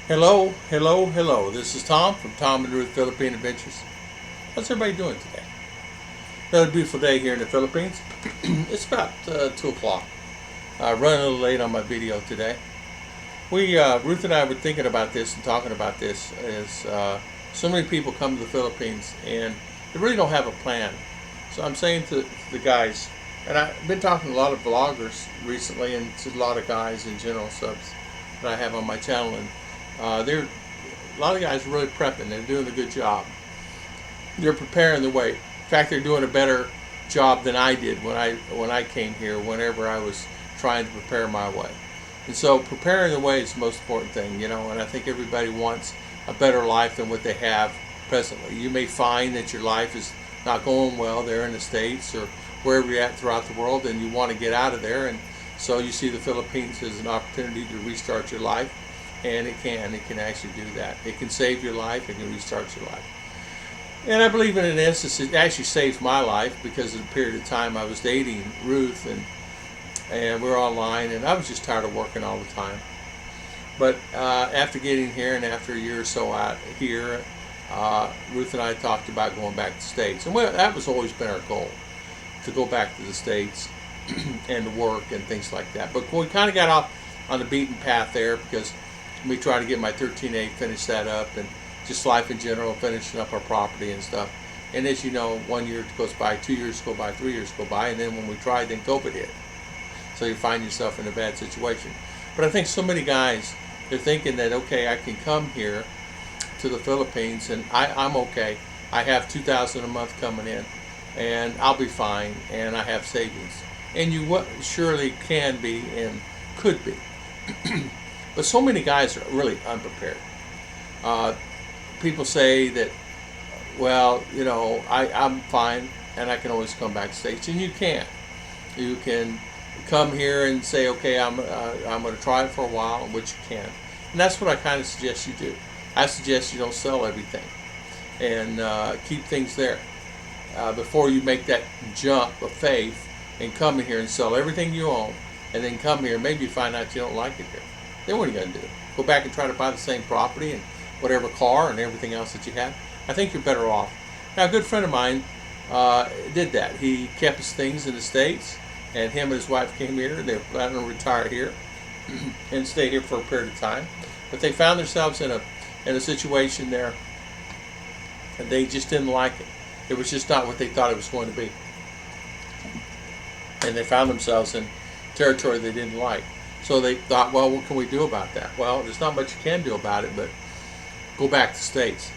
Hello, hello, hello. This is Tom from Tom and Ruth Philippine Adventures. How's everybody doing today? Another beautiful day here in the Philippines. It's about 2 o'clock. Running a little late on my video today. Ruth and I were thinking about this and talking about this as so many people come to the Philippines and they really don't have a plan. So I'm saying to the guys, and I've been talking to a lot of vloggers recently and to a lot of guys in general subs that I have on my channel, and a lot of guys are really prepping. They're doing a good job. They're preparing the way. In fact, they're doing a better job than I did when I came here. Whenever I was trying to prepare my way, and so preparing the way is the most important thing, And I think everybody wants a better life than what they have presently. You may find that your life is not going well there in the States or wherever you're at throughout the world, and you want to get out of there. And so you see the Philippines as an opportunity to restart your life. And it can actually do that. It can save your life. It can restart your life. And I believe in an instance it actually saved my life, because of the period of time I was dating Ruth, and we're online, and I was just tired of working all the time. But after getting here and after a year or so out here, Ruth and I talked about going back to the States. And that was always been our goal, to go back to the States and to work and things like that. But we kind of got off on the beaten path there, because we try to get my 13A, finish that up, and just life in general, finishing up our property and stuff. And as you know, 1 year goes by, 2 years go by, 3 years go by, and then when we tried, then COVID hit. So you find yourself in a bad situation. But I think so many guys, they're thinking that, okay, I can come here to the Philippines and I'm okay. I have $2,000 a month coming in, and I'll be fine, and I have savings. And you surely can be and could be. But so many guys are really unprepared. People say that, well, I'm fine and I can always come back to the States, and you can. You can come here and say, okay, I'm going to try it for a while, which you can. And that's what I kind of suggest you do. I suggest you don't sell everything and keep things there before you make that jump of faith and come in here and sell everything you own, and then come here. Maybe you find out you don't like it here. Then what are you going to do? Go back and try to buy the same property and whatever car and everything else that you have? I think you're better off. Now, a good friend of mine did that. He kept his things in the States, and him and his wife came here. They were planning to retire here and stay here for a period of time. But they found themselves in a situation there, and they just didn't like it. It was just not what they thought it was going to be. And they found themselves in territory they didn't like. So they thought, well, what can we do about that? Well, there's not much you can do about it, but go back to the States.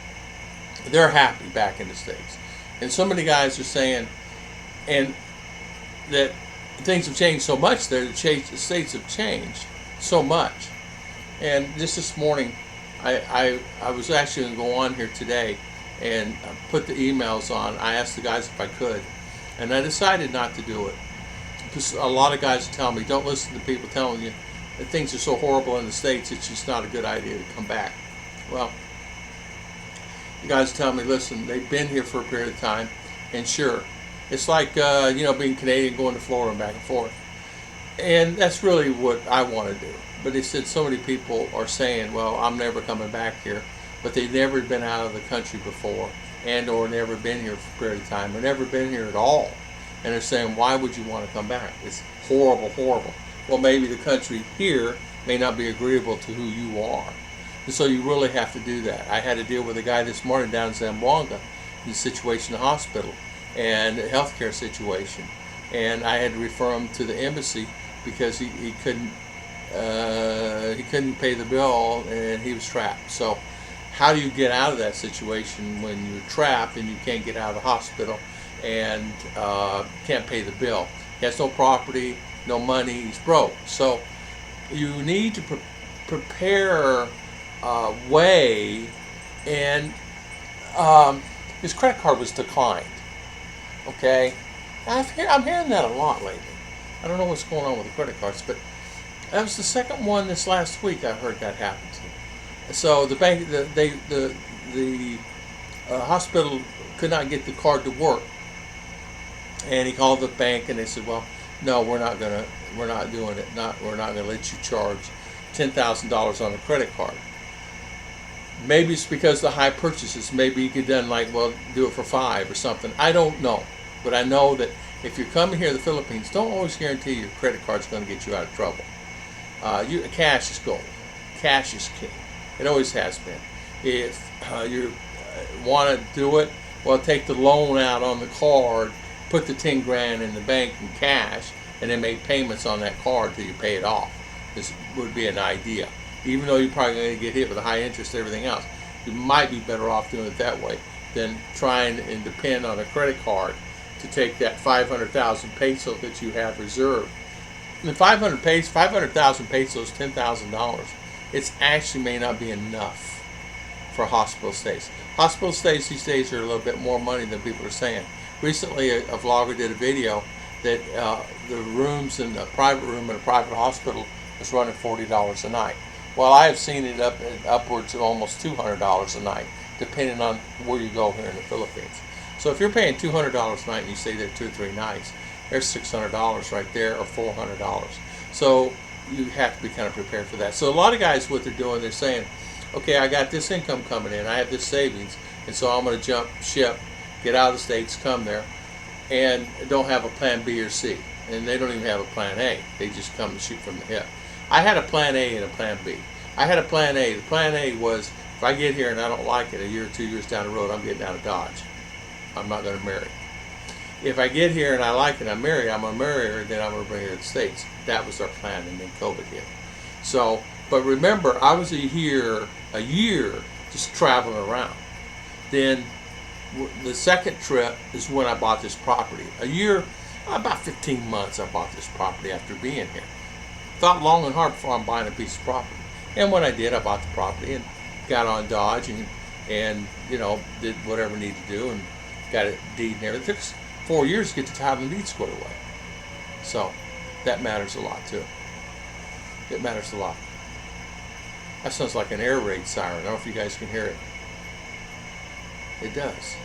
They're happy back in the States. And so many guys are saying, and that things have changed so much there, the States have changed so much. And just this morning, I was actually going to go on here today and put the emails on. I asked the guys if I could, and I decided not to do it. Because a lot of guys are telling me, don't listen to people telling you that things are so horrible in the States, it's just not a good idea to come back. Well, the guys tell me, listen, they've been here for a period of time, and sure, it's like, being Canadian, going to Florida and back and forth. And that's really what I want to do. But they said so many people are saying, well, I'm never coming back here, but they've never been out of the country before, and or never been here for a period of time, or never been here at all. And they're saying, why would you want to come back? It's horrible, horrible. Well, maybe the country here may not be agreeable to who you are. And so you really have to do that. I had to deal with a guy this morning down in Zamboanga in a situation in the hospital and a healthcare situation. And I had to refer him to the embassy because he couldn't pay the bill and he was trapped. So how do you get out of that situation when you're trapped and you can't get out of the hospital and can't pay the bill? He has no property, no money, he's broke. So you need to prepare a way, and his credit card was declined. Okay, I'm hearing that a lot lately. I don't know what's going on with the credit cards, but that was the second one this last week I heard that happen to. So the bank, the hospital could not get the card to work, and he called the bank and they said, well, no, we're not doing it. We're not gonna let you charge $10,000 on a credit card. Maybe it's because of the high purchases. Maybe you could then like, well, do it for 5 or something. I don't know. But I know that if you're coming here to the Philippines, don't always guarantee your credit card's going to get you out of trouble. Cash is gold. Cash is king. It always has been. If you want to do it, well, take the loan out on the card, put the 10 grand in the bank in cash, and then make payments on that card till you pay it off. This would be an idea. Even though you're probably going to get hit with a high interest and everything else, you might be better off doing it that way than trying and depend on a credit card to take that 500,000 peso that you have reserved. And 500,000 pesos, $10,000. It actually may not be enough for hospital stays. Hospital stays these days are a little bit more money than people are saying. Recently, a vlogger did a video that the rooms in a private room in a private hospital is running $40 a night. Well, I have seen it upwards of almost $200 a night, depending on where you go here in the Philippines. So if you're paying $200 a night and you stay there 2 or 3 nights, there's $600 right there, or $400. So you have to be kind of prepared for that. So a lot of guys, what they're doing, they're saying, okay, I got this income coming in, I have this savings, and so I'm going to jump ship, get out of the States, come there, and don't have a plan B or C. And they don't even have a plan A. They just come and shoot from the hip. I had a plan A and a plan B. I had a plan A. The plan A was, if I get here and I don't like it, a year or 2 years down the road, I'm getting out of Dodge. I'm not going to marry. If I get here and I like it, I'm going to marry her, then I'm going to bring her to the States. That was our plan, and then COVID hit. So, but remember, I was a year just traveling around. Then the second trip is when I bought this property. A year, about 15 months I bought this property after being here. Thought long and hard before I'm buying a piece of property. And when I did, I bought the property and got on Dodge and you know, did whatever I needed to do and got a deed and everything. It took us 4 years to get the title and deed squared away. So that matters a lot too. It matters a lot. That sounds like an air raid siren. I don't know if you guys can hear it. It does.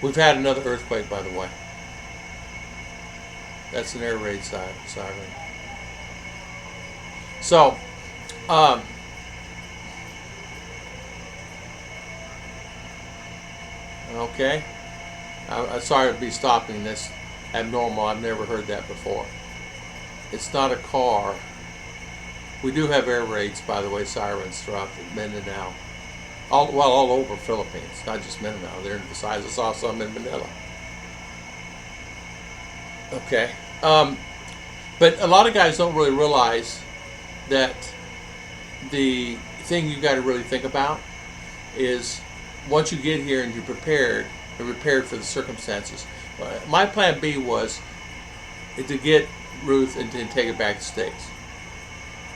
We've had another earthquake, by the way. That's an air raid siren. So, okay. I'm sorry to be stopping this abnormal. I've never heard that before. It's not a car. We do have air raids, by the way, sirens throughout Mindinao. All over Philippines, not just Mindinao. They're in Visayas. I saw some in Manila. Okay. But a lot of guys don't really realize that the thing you got to really think about is once you get here and you're prepared for the circumstances. My plan B was to get Ruth and then take her back to the States.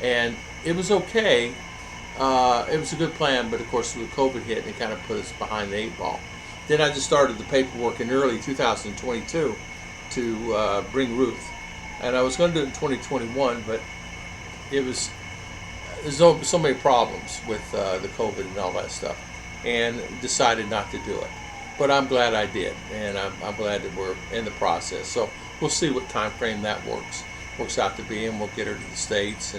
And it was okay. It was a good plan, but of course with COVID hit, and it kind of put us behind the 8 ball. Then I just started the paperwork in early 2022 to bring Ruth. And I was going to do it in 2021, but there's so many problems with the COVID and all that stuff, and decided not to do it. But I'm glad I did, and I'm glad that we're in the process. So we'll see what time frame that works out to be, and we'll get her to the States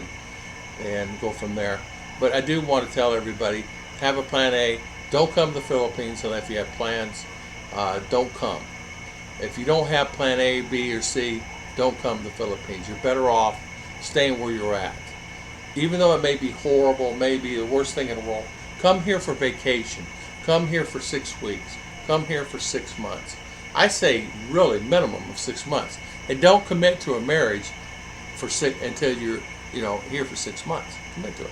and go from there. But I do want to tell everybody, have a plan A. Don't come to the Philippines unless you have plans. Don't come. If you don't have plan A, B, or C, don't come to the Philippines. You're better off staying where you're at. Even though it may be horrible, may be the worst thing in the world, come here for vacation. Come here for 6 weeks. Come here for 6 months. I say really minimum of 6 months. And don't commit to a marriage until you're here for 6 months. Commit to it.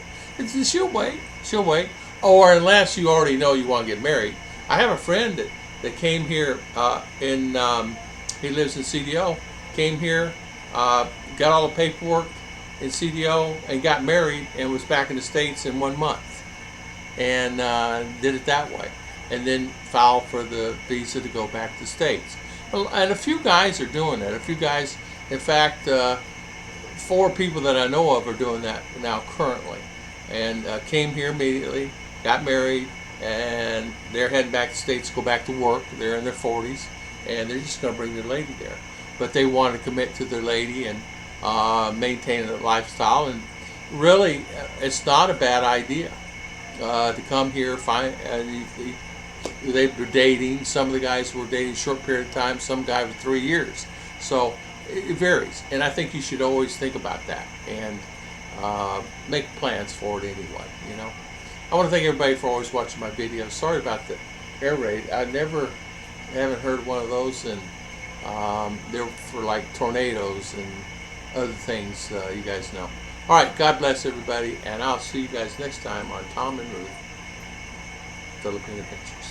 She'll wait. Or unless you already know you want to get married. I have a friend that came here he lives in CDO, came here, got all the paperwork in CDO and got married and was back in the States in 1 month. And did it that way. And then filed for the visa to go back to the States. And a few guys are doing that. A few guys, in fact, 4 people that I know of are doing that now currently. And came here immediately, got married, and they're heading back to the States to go back to work. They're in their 40s, and they're just going to bring their lady there. But they want to commit to their lady and maintain a lifestyle. And really, it's not a bad idea. to come here. They were dating. Some of the guys were dating a short period of time. Some guy for 3 years. So it varies, and I think you should always think about that and make plans for it anyway. You know. I want to thank everybody for always watching my videos. Sorry about the air raid. Haven't heard one of those, and they're for like tornadoes and other things. You guys know. All right. God bless everybody, and I'll see you guys next time on Tom and Ruth Filipino Adventures.